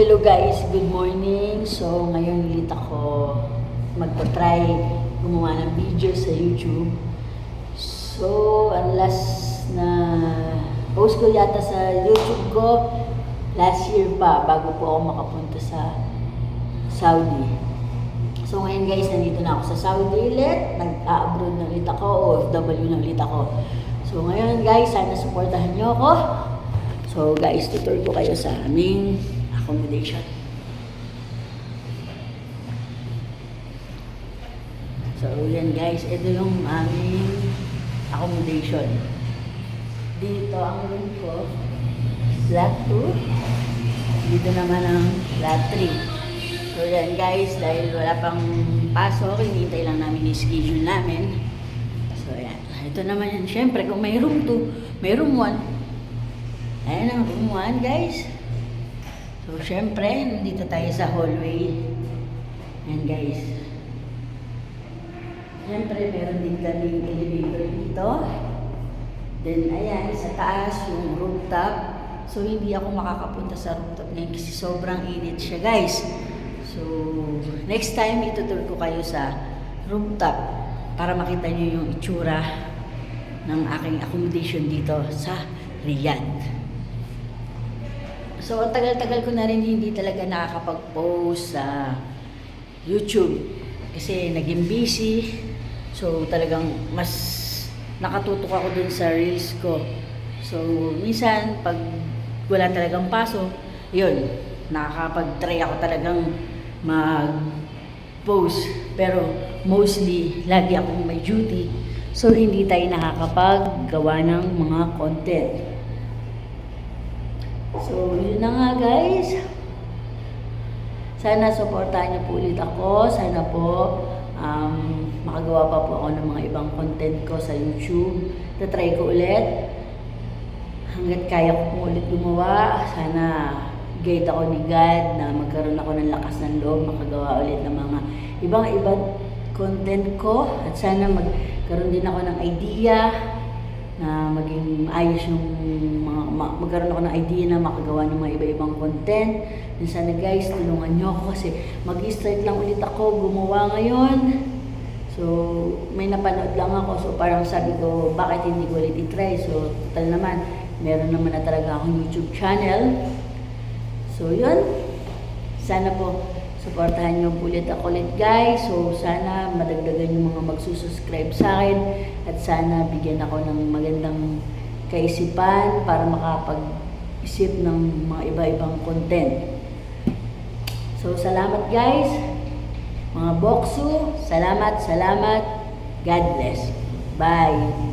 Hello guys, good morning. So ngayon ulit ako magpa-try gumawa ng video sa YouTube. So ang last na post ko yata sa YouTube ko last year pa bago po ako makapunta sa Saudi. So ngayon guys, nandito na ako sa Saudi ulit. Nag-abroad na ulit ako, OFW na ulit ako. So ngayon guys, sana supportahan niyo ako. So guys, tutur ko kayo sa aming accommodation. So yan guys, ito yung aming accommodation. Dito ang room ko, flat 2. Dito naman ang flat 3. So yan guys, dahil wala pang pasok, hinihintay lang namin yung schedule namin. So yan, ito naman yan. Siyempre kung may room 2, may room 1. Ayan ang room 1 guys. So, syempre, nandito tayo sa hallway. Ayan, guys. Syempre, meron din kaming elevator dito. Then, ayan, sa taas, yung rooftop. So, hindi ako makakapunta sa rooftop ngayon kasi sobrang init siya, guys. So, next time, itutur ko kayo sa rooftop para makita nyo yung itsura ng aking accommodation dito sa Riyadh. So, ang tagal-tagal ko na rin hindi talaga nakakapag-post sa YouTube. Kasi naging busy. So, talagang mas nakatutok ako dun sa reels ko. So, minsan, pag wala talagang pasok, yun, nakakapag-try ako talagang mag-post. Pero, mostly, lagi akong may duty. So, hindi tayo nakakapag-gawa ng mga content. So, yun na nga guys. Sana supportahan niyo po ulit ako. Sana po makagawa pa po ako ng mga ibang content ko sa YouTube. Tatry ko ulit. Hanggat kaya ko po ulit gumawa. Sana guide ako ni God na magkaroon ako ng lakas ng loob. Makagawa ulit ng mga ibang content ko. At sana magkaroon din ako ng idea na maging ayos yung magkaroon ako ng idea na makagawa ng mga iba-ibang content. And sana guys, tulungan nyo ako kasi mag-start lang ulit ako gumawa ngayon. So, may napanood lang ako. So, parang sabi ko, bakit hindi ko ulit i-try? So, total naman, meron naman na talaga akong YouTube channel. So, yun. Sana po, supportahan nyo ulit ako ulit guys. So sana madagdagan yung mga magsusubscribe sa akin. At sana bigyan ako ng magandang kaisipan para makapag-isip ng mga iba-ibang content. So salamat guys. Mga Boksu, salamat. God bless. Bye.